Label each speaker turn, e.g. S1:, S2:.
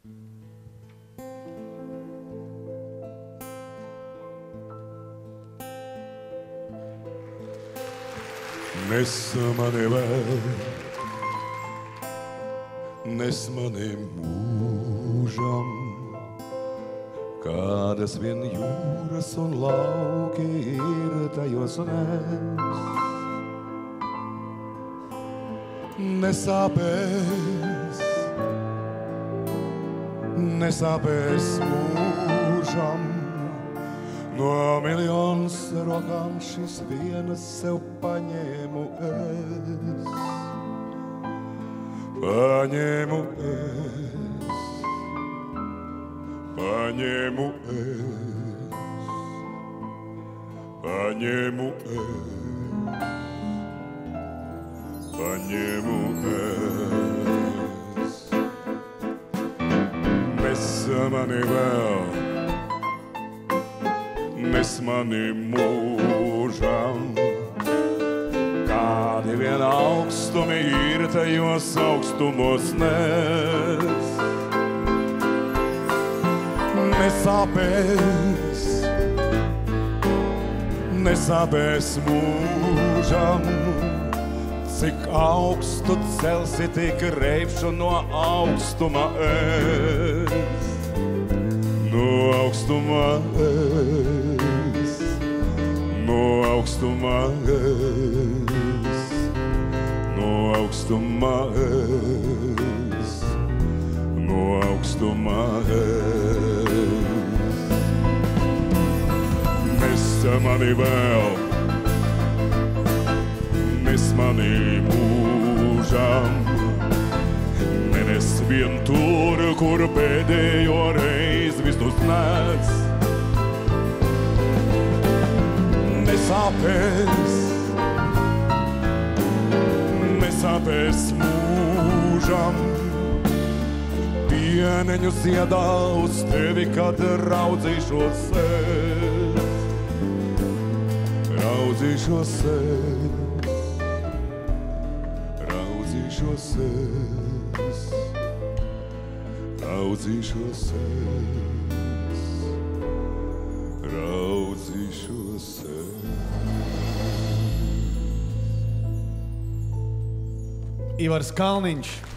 S1: Nes mani vēl, nes mani mūžam, kādas vien jūras un lauki ir tajos nes. Nesāpēs, nesāpēs mūžam, no miljonas rokām šis vienas sev paņēmu es. Paņēmu es, paņēmu es, paņēmu es, paņēmu es. Nes mani vēl, nes mani mūžam, kādi vien augstumi ir tajos augstumos nes. Nesāpēs, nesāpēs mūžam, cik augstu celsi, tik reibšu no augstuma es. No augstuma es, no augstuma es, no augstuma es, no augstuma es. Nes mani vēl, nes mani mūžam, nenes vien tur, kur pēdējo reiz visus nes. Nesāpēs, nesāpēs mūžam, pieneņus iedā uz tevi, kad raudzīšos es. Raudzīšos es, raudzīšos es, raudzīšos es, raudzīšos es.
S2: Ivars Kalniņš.